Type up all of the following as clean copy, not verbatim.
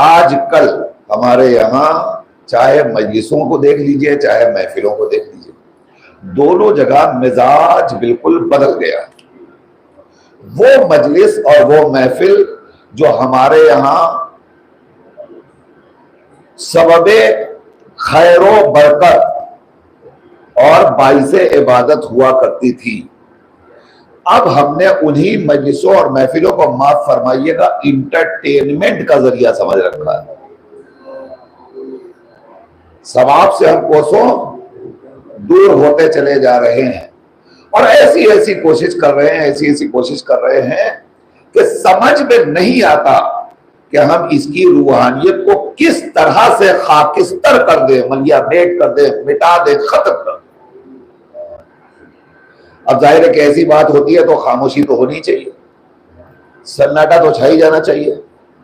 आजकल हमारे यहाँ चाहे मजलिसों को देख लीजिए चाहे महफिलों को देख लीजिए, दोनों जगह मिजाज बिल्कुल बदल गया। वो मजलिस और वो महफिल जो हमारे यहाँ सबबे खैरो बरकत और बाइसे इबादत हुआ करती थी, अब हमने उन्हीं मजलिसों और महफिलों को, माफ फरमाइएगा, इंटरटेनमेंट का जरिया समझ रखा है। सवाब से हम कोसों दूर होते चले जा रहे हैं और ऐसी ऐसी कोशिश कर रहे हैं, ऐसी ऐसी कोशिश कर रहे हैं कि समझ में नहीं आता कि हम इसकी रूहानियत को किस तरह से खाकिस्तर कर दे, मलिया बेट कर दे, मिटा दे, खत्म कर दे। अब जाहिर है कि ऐसी बात होती है तो खामोशी तो होनी चाहिए, सन्नाटा तो छाई जाना चाहिए,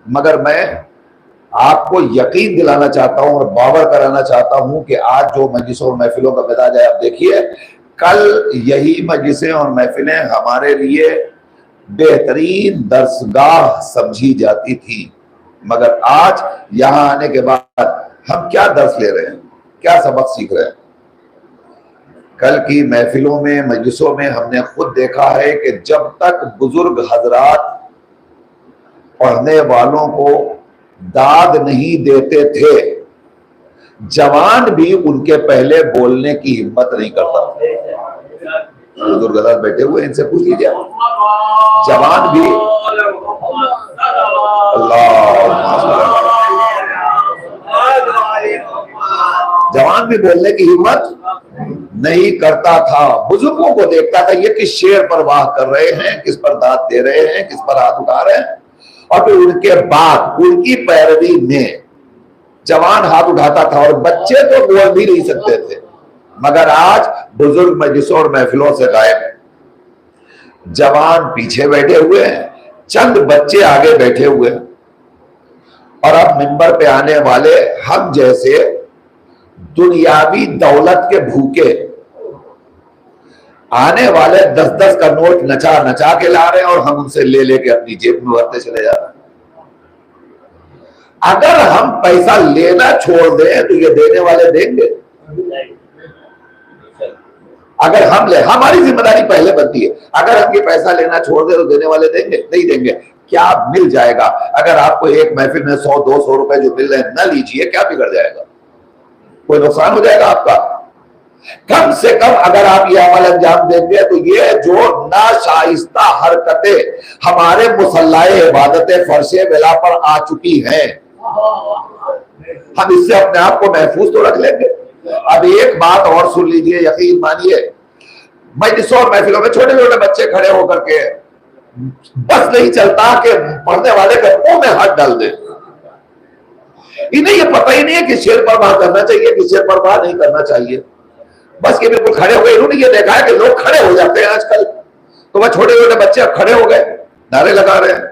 मगर मैं आपको यकीन दिलाना चाहता हूं और बावर कराना चाहता हूं कि आज जो मजलिसों और महफिलों का मिजाज है, आप देखिए, कल यही मजलिसें और महफिलें हमारे लिए बेहतरीन दर्सगाह समझी जाती थी, मगर आज यहां आने के बाद हम क्या दर्स ले रहे हैं, क्या सबक सीख रहे हैं। कल की महफिलों में, मजलिसों में हमने खुद देखा है कि जब तक बुजुर्ग हजरात पढ़ने वालों को दाद नहीं देते थे, जवान भी उनके पहले बोलने की हिम्मत नहीं करता। बुजुर्ग हजरात बैठे हुए, इनसे पूछ लीजिए, जवान भी जवान भी बोलने की हिम्मत नहीं करता था। बुजुर्गों को देखता था ये किस शेर पर वाह कर रहे हैं, किस पर दाद दे रहे हैं, किस पर हाथ उठा रहे हैं, और फिर उनके बाद उनकी पैरवी में जवान हाथ उठाता था और बच्चे तो बोल भी नहीं सकते थे। मगर आज बुजुर्ग मजलिसों और महफिलों से गायब है, जवान पीछे बैठे हुए हैं, चंद बच्चे आगे बैठे हुए हैं, और अब मिंबर पे आने वाले हम जैसे दुनियावी दौलत के भूखे आने वाले 10-10 का नोट नचा नचा के ला रहे हैं और हम उनसे ले लेके अपनी जेब में भरते चले जा रहे हैं। अगर हम पैसा लेना छोड़ दें तो ये देने वाले देंगे। अगर हम ले, हमारी जिम्मेदारी पहले बनती है, अगर हम ये पैसा लेना छोड़ दे तो देने वाले देंगे, नहीं देंगे। क्या मिल जाएगा? अगर आपको एक महफिल में 100-200 रुपए जो मिल रहे हैं न लीजिए, क्या बिगड़ जाएगा? कोई नुकसान हो जाएगा आपका? कम से कम अगर आप ये अमल अंजाम देंगे तो ये जो नाशाइस्ता हरकतें हमारे मुसल्लाए इबादत फर्शे बिला पर आ चुकी हैं, हम इससे अपने आप को महफूज तो रख लेंगे। अब एक बात और सुन लीजिए, यकीन मानिए, मजलिसों और महफिलों में छोटे छोटे बच्चे खड़े होकर के बस नहीं चलता कि पढ़ने वाले के मुंह में हाथ डाल दे। इन्हें ये पता ही नहीं है कि शेर पर वाह करना चाहिए, कि शेर पर वाह नहीं करना चाहिए। बस ये बिल्कुल खड़े हो गए। इन्होंने ये देखा है कि लोग खड़े हो जाते हैं आजकल, तो वह छोटे छोटे बच्चे अब खड़े हो गए, नारे लगा रहे हैं।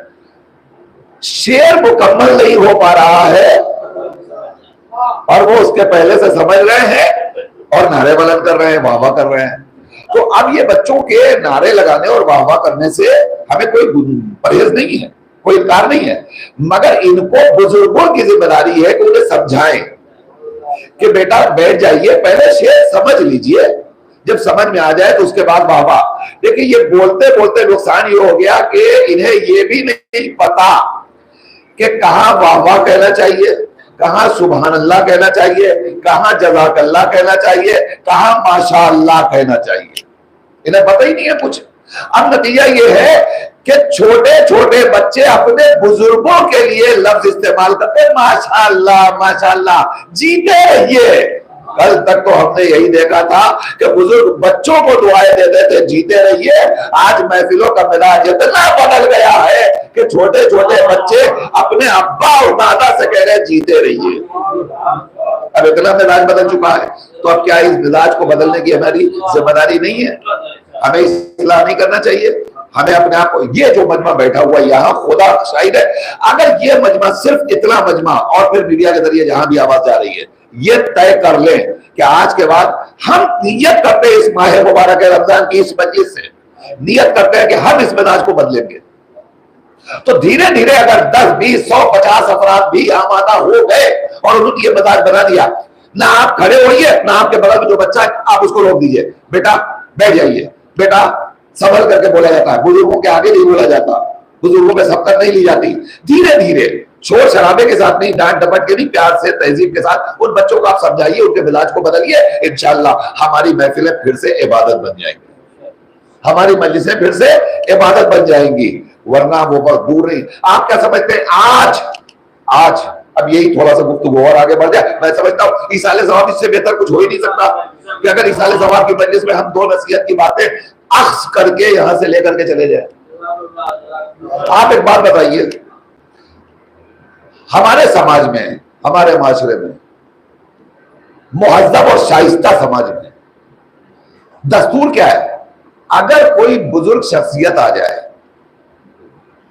शेर मुकम्मल नहीं हो पा रहा है और वो उसके पहले से समझ रहे हैं और नारे बुलंद कर रहे हैं, वाह वाह कर रहे हैं। तो अब ये बच्चों के नारे लगाने और वाह वाह करने से हमें कोई परहेज नहीं है, कोई इनकार नहीं है, मगर इनको बुजुर्गों की जिम्मेदारी है कि उन्हें समझाएं कि बेटा बैठ जाइए, पहले शेर समझ लीजिए, जब समझ में आ जाए तो उसके बाद वाह वाह। देखिए, ये बोलते बोलते नुकसान ये हो गया कि इन्हें ये भी नहीं पता कि कहां वाह वाह कहना चाहिए, कहां सुभान अल्लाह कहना चाहिए, कहां जज़ाकल्लाह कहना चाहिए, कहां माशाअल्लाह कहना चाहिए। इन्हें पता ही नहीं है कुछ। अब नतीजा ये है कि छोटे छोटे बच्चे अपने बुजुर्गों के लिए लफ्ज इस्तेमाल करते हैं, माशाअल्लाह माशाअल्लाह, जीते रहिए। कल तक तो हमने यही देखा था कि बुजुर्ग बच्चों को दुआएं देते थे, जीते रहिए। आज महफिलों का मिजाज इतना बदल गया है कि छोटे छोटे बच्चे अपने अब्बा और दादा से कह रहे हैं, जीते रहिए। अब इतना मिजाज बदल चुका है, तो अब क्या इस मिजाज को बदलने की हमारी जिम्मेदारी नहीं है? हमें इस्लाह नहीं करना चाहिए? हमें अपने आप को, ये जो मजमा बैठा हुआ यहाँ, खुदा शाहिद है, अगर ये मजमा, सिर्फ इतना मजमा और फिर मीडिया के जरिए जहां भी आवाज जा रही है, ये तय कर लें कि आज के बाद हम नियत करते हैं इस माह मुबारक रमजान की इस मजलिस से, नियत करते हैं कि हम इस मिजाज को बदलेंगे। तो धीरे धीरे अगर 10, 20, 100, 50 अफराद भी आमादा हो गए और उन्होंने ये मजाक बना दिया, ना आप खड़े होइए, ना आपके बगल में जो बच्चा है आप उसको रोक दीजिए, बेटा बैठ जाइए, बेटा संभल करके बोला जाता है, बुजुर्गों के आगे नहीं बोला जाता, बुजुर्गों में सबकत नहीं ली जाती। धीरे धीरे शोर शराबे के साथ नहीं, डांट डपट के नहीं, प्यार से तहजीब के साथ उन बच्चों को आप समझाइए, उनके मिजाज को बदलिए, इंशाअल्लाह हमारी महफिलें फिर से इबादत बन जाएंगी, हमारी मजलिसें फिर से इबादत बन जाएंगी, वरना वो बहुत दूर नहीं। आप क्या समझते हैं आज अब यही थोड़ा सा गुफ्तगू और आगे बढ़ जाए, मैं समझता हूँ इसाले सवाब इससे बेहतर कुछ हो ही नहीं सकता कि अगर इसाले सवाब की मजलिस में हम 2 नसीहत की बातें अख्स करके यहां से लेकर के चले जाए। आप एक बात बताइए, हमारे समाज में, हमारे माशरे में, मुहज्जब और शाइस्ता समाज में दस्तूर क्या है? अगर कोई बुजुर्ग शख्सियत आ जाए,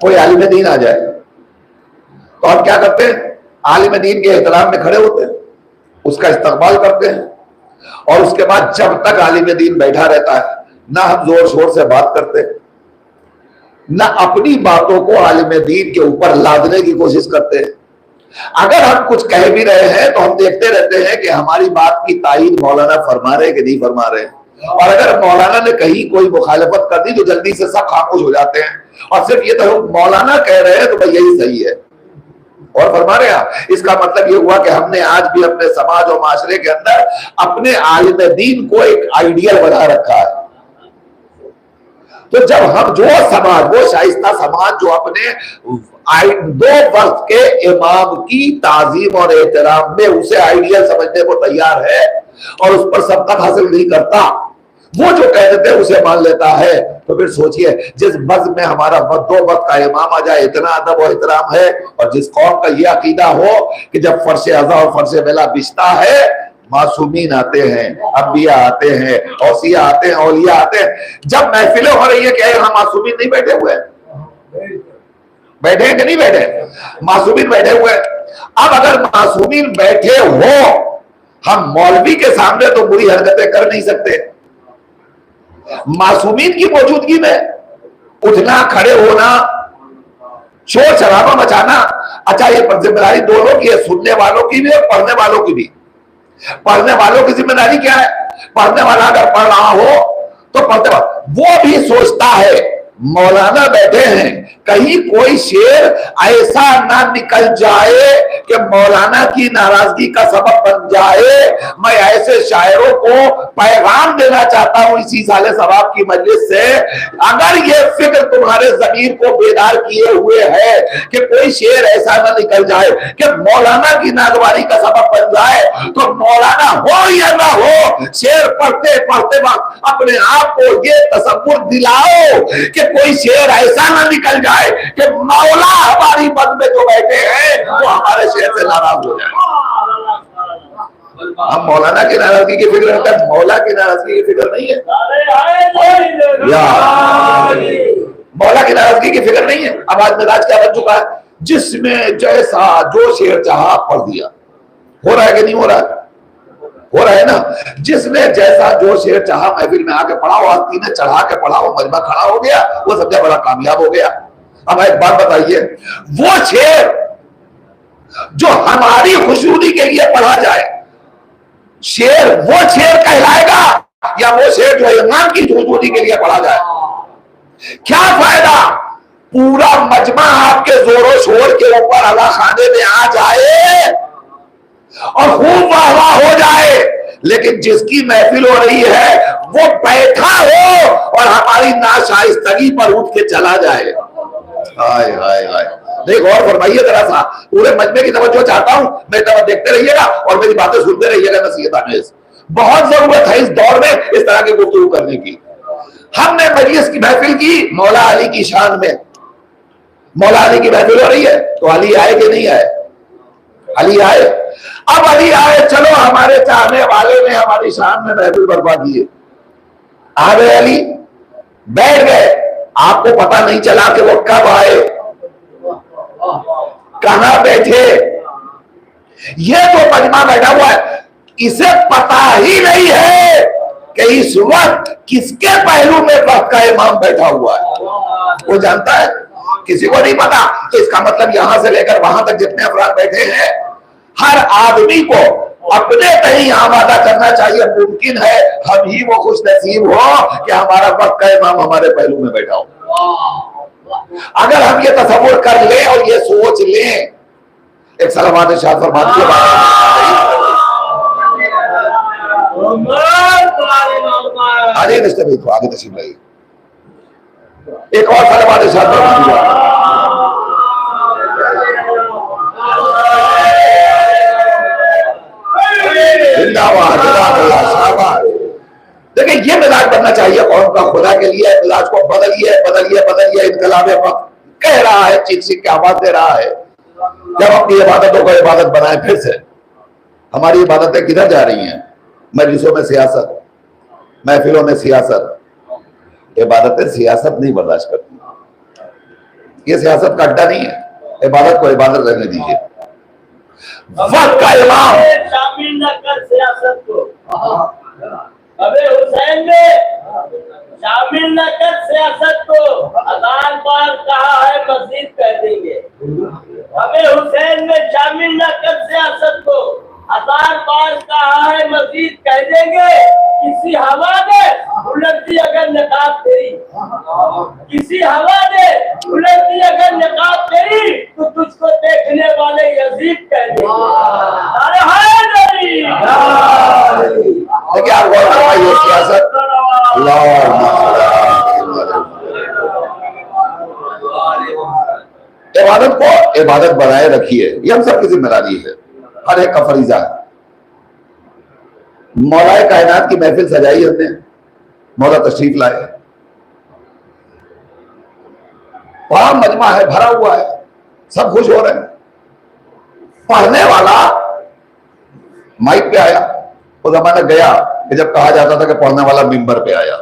कोई आलिम दीन आ जाए, तो हम क्या करते हैं? आलिम दीन के एहतराम में खड़े होते हैं, उसका इस्तकबाल करते हैं, और उसके बाद जब तक आलिम दीन बैठा रहता है ना हम जोर शोर से बात करते, ना अपनी बातों को आलिम दीन के ऊपर लादने की कोशिश करते हैं। अगर हम कुछ कह भी रहे हैं तो हम देखते रहते हैं कि हमारी बात की तायीद मौलाना फरमा रहे कि नहीं फरमा रहे, और अगर मौलाना ने कहीं कोई मुखालफत कर दी तो जल्दी से सब खामोश हो जाते हैं, और सिर्फ ये तो मौलाना कह रहे हैं तो भाई यही सही है और फरमा रहे हैं। इसका मतलब ये हुआ कि हमने आज भी अपने समाज और माशरे के अंदर अपने आलिम दीन को एक आइडियल बना रखा है। तो जब हम जो समाज, वो शाइस्ता समाज जो अपने 2 वक्त के इमाम की ताजीम और एहतराम में उसे आइडियल समझने को तैयार है और उस पर सबकत हासिल नहीं करता, वो जो कह देते हैं उसे मान लेता है, तो फिर सोचिए जिस बज़्म में हमारा 2 वक्त का इमाम आ जाए, इतना अदब और एहतराम है, और जिस कौम का ये अकीदा हो कि जब फर्श अज़ा और फर्श मेला बिछता है, मासूमीन आते हैं, अंबिया आते हैं, औसिया आते हैं, औलिया आते हैं। जब महफिलें हो रही है क्या यहाँ मासूमीन नहीं बैठे हुए? बैठे हैं कि नहीं बैठे? मासूमीन बैठे हुए। अब अगर मासूमीन बैठे हो, हम मौलवी के सामने तो बुरी हरकतें कर नहीं सकते, मासूमीन की मौजूदगी में उठना, खड़े होना, शोर शराबा मचाना, अच्छा ये जिम्मेदारी दोनों की है, सुनने वालों की भी और पढ़ने वालों की भी। पढ़ने वालों की जिम्मेदारी क्या है? पढ़ने वाला अगर पढ़ रहा हो तो पढ़ते वाला वो भी सोचता है मौलाना बैठे हैं, कहीं कोई शेर ऐसा ना निकल जाए कि मौलाना की नाराजगी का सबब बन जाए। मैं ऐसे शायरों को पैगाम देना चाहता हूं इसी साले सवाब की मजलिस से, अगर ये फिक्र तुम्हारे ज़मीर को बेदार किए हुए है कि कोई शेर ऐसा ना निकल जाए कि मौलाना की नागवारी का सबब बन जाए, तो मौलाना हो या ना हो, शेर पढ़ते पढ़ते वक्त अपने आप को ये तसव्वुर दिलाओ कि कोई शेर ऐसा ना निकल जाए कि मौला हमारी मद में जो बैठे हैं वो हमारे शेर से नाराज हो जाए। हम मौलाना की नाराजगी की फिक्र करते हैं, मौला की नाराजगी की फिक्र नहीं है यार, मौला की नाराजगी की फिक्र नहीं है। अब आज मिजाज क्या बन चुका है? जिसमें जैसा जो शेर चाहा पढ़ दिया। हो रहा है कि नहीं हो रहा है? हो रहा है ना। जिसने जैसा जो शेर चाहा महफिल में आके पढ़ा, वो आदमी ने चढ़ा के पढ़ा, वो मजमा खड़ा हो गया, वो सबसे बड़ा कामयाब हो गया। अब एक बात बताइए, वो शेर जो हमारी खुशनुदी के लिए पढ़ा जाए, शेर वो शेर कहलाएगा या वो शेर जो इमाम की खुशनुदी के लिए पढ़ा जाए? क्या फायदा? पूरा मजमा आपके जोरों शोर के ऊपर अल्लाह खाने में आ जाए और खूब वाह हो जाए, लेकिन जिसकी महफिल हो रही है वो बैठा हो और हमारी नाशाइस्तगी पर उठ के चला जाए। हाय हाय हाय। देख और फरमाइए जरा सा, पूरे मजमे की तवज्जो चाहता हूं, मेरी तरफ देखते रहिएगा और मेरी बातें सुनते रहिएगा। नसीहत बहुत जरूरत है इस दौर में इस तरह की गुफ्तगू करने की। हमने मजलिस की महफिल की मौला अली की शान में, मौला अली की महफिल हो रही है तो अली आए कि नहीं आए? अली आए। अब अली आए, चलो हमारे चाहने वाले ने हमारी शान में महफिल बर्पा की है, आ गए अली, बैठ गए, आपको पता नहीं चला कि वो कब आए, कहां बैठे। ये तो मजमा बैठा हुआ है, इसे पता ही नहीं है कि इस वक्त किसके पहलू में वक्त का इमाम बैठा हुआ है। वो जानता है किसी को नहीं पता। तो इसका मतलब यहां से लेकर वहां तक जितने अफराद बैठे हैं, हर आदमी को अपने कहीं यहां वादा करना चाहिए, मुमकिन है हम ही वो खुश नसीब हो कि हमारा वक्त का इमाम हमारे पहलू में बैठा हो। अगर हम ये तसव्वुर कर ले और ये सोच लें, एक सलावत इरशाद फरमा दीजिए। आगे तशरीफ को आगे तशरीफ लाइए। एक और सलावत इरशाद फरमा दीजिए। देखिए ये मिजाज बनना चाहिए कौम का, खुदा के लिए मिजाज को बदलिए बदलिए बदलिए। इनकलाब वक्त कह रहा है, चीख चीख के आवाज दे रहा है, जब अपनी इबादतों को इबादत बनाए। फिर से हमारी इबादतें किधर जा रही हैं? मजलिसों में सियासत, महफिलों में सियासत। इबादतें सियासत नहीं बर्दाश्त करती, ये सियासत का अड्डा नहीं है। इबादत को इबादत रहने दीजिए। वक्त का इमाम शामिल न कर सियासत को, अबे हुसैन ने शामिल न कर सियासत को, अजान बार कहा है मस्जिद कह देंगे। अबे हुसैन ने शामिल न कर सियासत को, अजान बार कहा है मस्जिद कह देंगे। किसी हवा ने उलट दी अगर नकाब तेरी, किसी हवा ने उलट दी अगर नकाब तेरी, तो तुझको देखने वाले यजीद कह देंगे। अरे हाय नहीं देखिए आप गौर करवाइए, सियासत इबादत को इबादत बनाए रखिए, ये हम सबकी जिम्मेदारी है, हर एक का फरीजा है। मौलाए कायनात की महफिल सजाई हमने, मौला तशरीफ लाए, बड़ा मजमा है, भरा हुआ है, सब खुश हो रहे हैं। पढ़ने वाला माइक पे आया, वो जमाना गया कि जब कहा जाता था कि पढ़ने वाला मिंबर पे आया।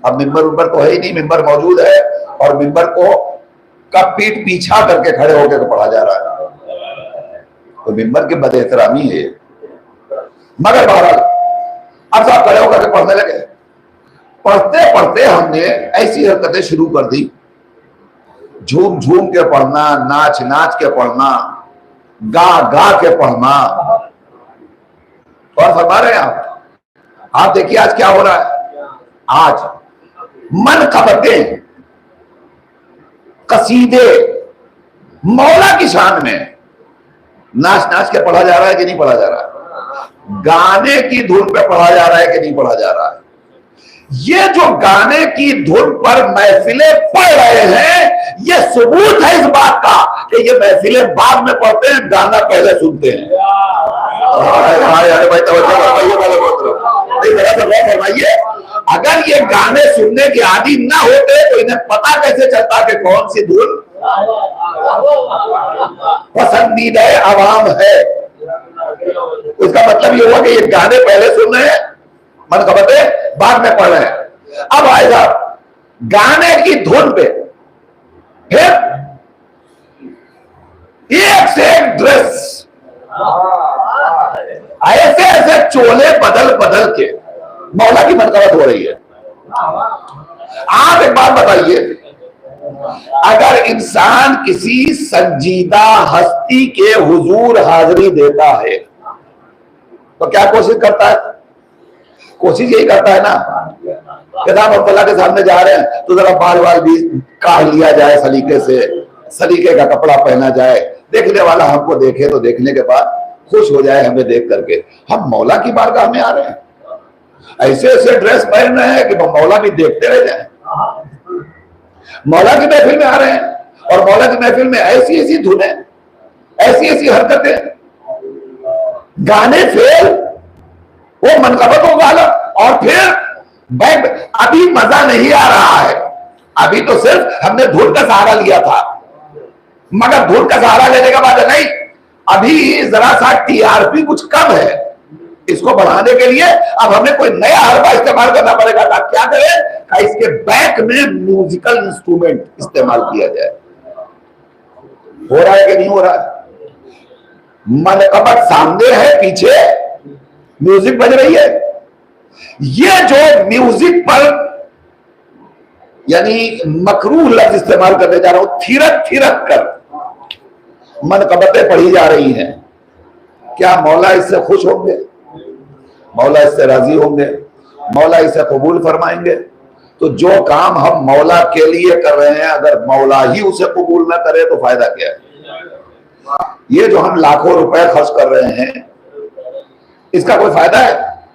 अब मिंबर तो है ही नहीं, मिंबर मौजूद है और मिंबर को का पीठ पीछा करके खड़े होकर पढ़ा जा रहा है, तो मिंबर की बदएहतरामी है। मगर बहरहाल अब सब खड़े होकर के पढ़ने लगे। पढ़ते पढ़ते हमने ऐसी हरकतें शुरू कर दी, झूम झूम के पढ़ना, नाच नाच के पढ़ना, गा गा के पढ़ना। और फरमा रहे हैं आप देखिए आज क्या हो रहा है। आज मनक़बतें, कसीदे मौला की शान में नाच नाच के पढ़ा जा रहा है कि नहीं पढ़ा जा रहा है? गाने की धुन पे पढ़ा जा रहा है कि नहीं पढ़ा जा रहा है? ये जो गाने की धुन पर महफिलें पढ़ रहे हैं, ये सबूत है इस बात का कि ये महफिलें बाद में पढ़ते हैं, गाना पहले सुनते हैं। भाई फरमाइए, अगर ये गाने सुनने के आदि ना होते तो इन्हें पता कैसे चलता कि कौन सी धुन पसंदीदा आवाम है? उसका मतलब ये हुआ कि ये गाने पहले सुन रहे हैं, मनक़बतें बाद में पढ़ रहे हैं। अब आएगा गाने की धुन पे फिर एक से एक ड्रेस, ऐसे ऐसे चोले बदल बदल के मौला की मनक़बत हो रही है। आप एक बात बताइए, अगर इंसान किसी संजीदा हस्ती के हुजूर हाजिरी देता है तो क्या कोशिश करता है? कोशिश यही करता है ना कि साहब हम अल्लाह के सामने जा रहे हैं तो जरा बाल बाल भी काट लिया जाए, सलीके से सलीके का कपड़ा पहना जाए, देखने वाला हमको देखे तो देखने के बाद खुश हो जाए हमें देख करके। हम मौला की बारगाह में आ रहे हैं, ऐसे ऐसे ड्रेस पहन रहे हैं कि मौला भी देखते रह जाए। मौला की महफिल में आ रहे हैं और मौला की महफिल में ऐसी ऐसी धुनें, ऐसी ऐसी हरकतें, गाने फेल, वो मनक़बत हो गालत। और फिर बैठ, अभी मजा नहीं आ रहा है, अभी तो सिर्फ हमने धुन का सहारा लिया था, मगर धुन का सहारा लेने के बाद नहीं, अभी जरा सा टीआरपी कुछ कम है, इसको बढ़ाने के लिए अब हमें कोई नया हरबा इस्तेमाल करना पड़ेगा। क्या करें? का इसके बैक में म्यूजिकल इंस्ट्रूमेंट इस्तेमाल किया जाए। हो रहा है कि नहीं हो रहा है? मनक़बत सामने है, पीछे म्यूजिक बज रही है। ये जो म्यूजिक पर यानी मकरूह लफ्ज इस्तेमाल करने जा रहा हूं, थिरक थिरक कर मनकबतें पढ़ी जा रही हैं। क्या मौला इससे खुश होंगे? मौला इससे राजी होंगे? मौला इसे कबूल फरमाएंगे? तो जो काम हम मौला के लिए कर रहे हैं, अगर मौला ही उसे कबूल ना करे तो फायदा क्या है? ये जो हम लाखों रुपए खर्च कर रहे हैं, इसका कोई फायदा है?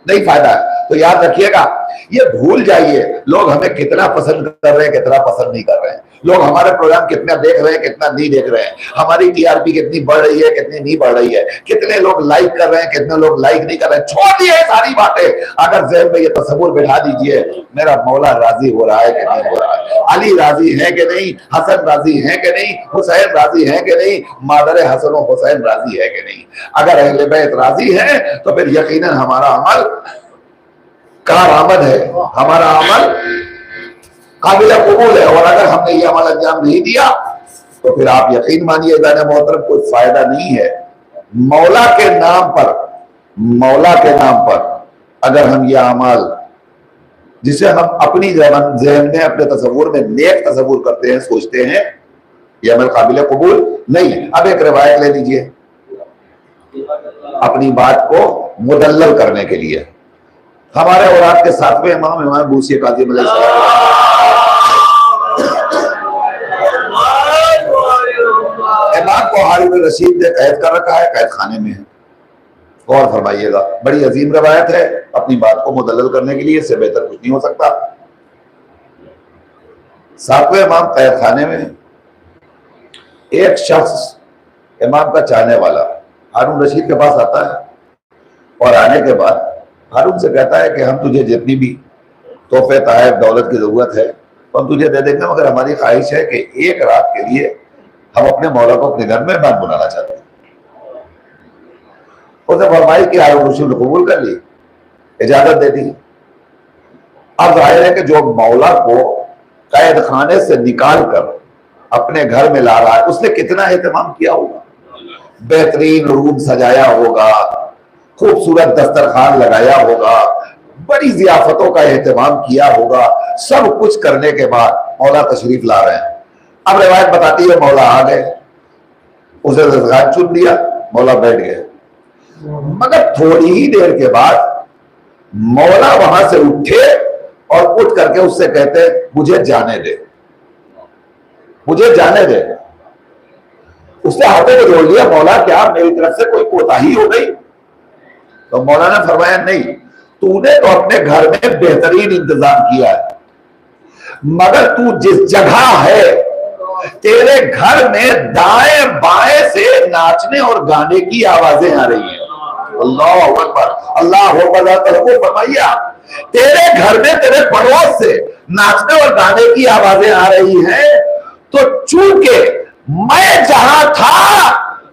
नहीं फायदा है। तो याद रखिएगा, ये भूल जाइए लोग हमें कितना पसंद कर रहे हैं, कितना पसंद नहीं कर रहे हैं, लोग हमारे प्रोग्राम कितना देख रहे हैं, कितना नहीं देख रहे हैं, हमारी टीआरपी कितनी बढ़ रही है, कितनी नहीं बढ़ रही है, कितने लोग लाइक कर रहे हैं, कितने लोग लाइक नहीं कर रहे हैं। छोड़ दिए सारी बातें, अगर ज़हन में ये तसव्वुर बिठा दीजिए मेरा मौला राजी हो रहा है कि नहीं हो रहा है, अली राजी है कि नहीं, हसन राजी है कि नहीं, हुसैन राजी है कि नहीं, मादर हसन और हुसैन राजी है कि नहीं। अगर अहले बैत राजी है तो फिर यकीनन हमारा अमल कारआमद है, हमारा अमल काबिल कबूल है। और अगर हमने ये अमल अंजाम नहीं दिया तो फिर आप यकीन मानिए जाने मोहतरम कोई फायदा नहीं है। मौला के नाम पर, मौला के नाम पर अगर हम ये अमल जिसे हम अपनी ज़हन में, अपने तसव्वुर में नेक तसव्वुर करते हैं, सोचते हैं, ये अमल काबिल कबूल नहीं। अब एक रिवायत ले लीजिए अपनी बात को मुदल्लल करने के लिए। हमारे औरात के सातवें इमाम इमाम बूसी काज़ी इमाम को हारिम रशीद ने कैद कर रखा है, कैद खाने में है। गौर फरमाइएगा, बड़ी अजीम रवायत है अपनी बात को मुदल्लल करने के लिए, इससे बेहतर कुछ नहीं हो सकता। सातवें इमाम कैद खाने में, एक शख्स इमाम का चाहने वाला हारून रशीद के पास आता है और आने के बाद हारून से कहता है कि हम तुझे जितनी भी तोहफे तहफ़ दौलत की जरूरत है तो हम तुझे दे देंगे, मगर हमारी ख्वाहिश है कि एक रात के लिए हम अपने मौला को अपने घर में मेहमान बुलाना चाहते हैं। उसने फरमाई कि हारून रशीद ने कबूल कर ली, इजाजत दे दी। अब जाहिर है कि जो मौला को कैद खाने से निकाल कर अपने घर में ला रहा है उसने कितना एहतमाम किया होगा, बेहतरीन रूम सजाया होगा, खूबसूरत दस्तरखान लगाया होगा, बड़ी जियाफतों का एहतमाम किया होगा। सब कुछ करने के बाद मौला तशरीफ ला रहे हैं। अब रिवायत बताती है मौला आ गए, उसे दस्तरखान चुन लिया, मौला बैठ गए। मगर थोड़ी ही देर के बाद मौला वहां से उठे और उठ करके उससे कहते मुझे जाने दे, मुझे जाने दे। उसने हाथों को जोड़ लिया, मौला क्या मेरी तरफ से कोई कोताही हो गई? तो मौला ने फरमाया नहीं, तूने तो अपने घर में बेहतरीन इंतजाम किया है, मगर तू जिस जगह है तेरे घर में दाएं बाएं से नाचने और गाने की आवाजें आ रही हैं। अल्लाह अकबर, अल्लाह अकबर, फरमाइया तेरे घर में तेरे पड़ोस से नाचने और गाने की आवाजें आ रही हैं। तो चूंकि मैं जहां था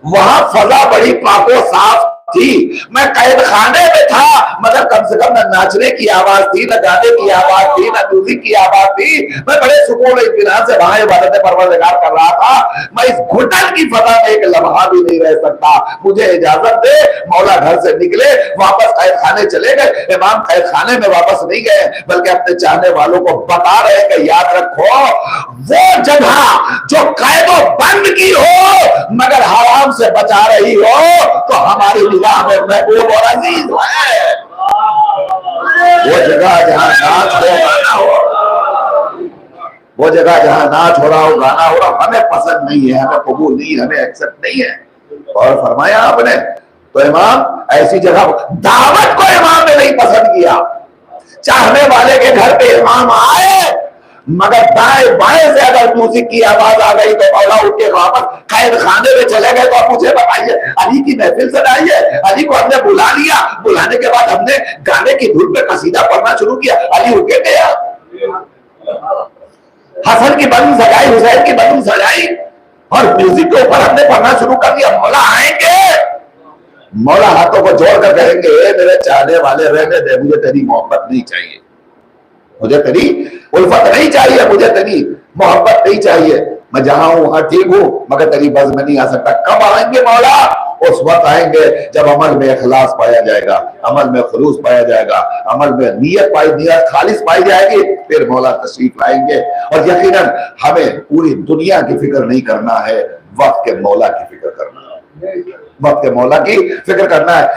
वहां फजा बड़ी पाको साफ थी, मैं कैद खाने में था, मगर कम से कम न नाचने की आवाज थी, न गाने की आवाज थी, न म्यूजिक की आवाज थी। मैं बड़े सुकून इत्मीनान से वहां इबादत परवरदिगार कर रहा था। मैं इस घुटन की फजा में एक लम्हा भी नहीं रह सकता, मुझे इजाजत दे। मौला घर से निकले, वापस कैद खाने चले गए। इमाम कैद खाने में वापस नहीं गए, बल्कि अपने चाहने वालों को बता रहे कि याद रखो वो जगह जो कैदो बंद की हो मगर हराम से बचा रही हो तो हमारी निगाह में महबूब और अजीज है। वो जगह जहां नाच हो गाना हो, वो जगह जहां नाच हो रहा हो गाना हो रहा हमें पसंद नहीं है, हमें कबूल नहीं, हमें एक्सेप्ट नहीं है। और फरमाया आपने तो इमाम ऐसी जगह, दावत को इमाम ने नहीं पसंद किया। चाहने वाले के घर पे इमाम आए मगर दाएं बाएं से अगर म्यूजिक की आवाज आ गई तो मौला उठ के वापस कैद खाने में चले गए। तो आप मुझे बताइए, अली की महफिल सजाई है, अली को हमने बुला लिया, बुलाने के बाद हमने गाने की धुन पे कसीदा पढ़ना शुरू किया, अली उठ गया। हसन की बंद सजाई, हुसैन की बंद सजाई और म्यूजिक के ऊपर हमने पढ़ना शुरू कर दिया। मौला आएंगे, मौला हाथों को जोड़कर कहेंगे मेरे चाहने वाले रहने दे, मुझे तेरी मोहब्बत नहीं चाहिए, मुझे तेरी उल्फत नहीं चाहिए, मुझे तेरी मोहब्बत नहीं चाहिए। मैं जहां हूं वहां ठीक हूं, मगर तेरी बज़ में नहीं आ सकता। कब आएंगे मौला? उस वक्त आएंगे जब अमल में इखलास पाया जाएगा, अमल में खुलूस पाया जाएगा, अमल में नियत खालिस पाई जाएगी, फिर मौला तशरीफ लाएंगे। और यकीनन हमें पूरी दुनिया की फिक्र नहीं करना है, वक्त के मौला की फिक्र करना है, वक्त के मौला की फिक्र करना है।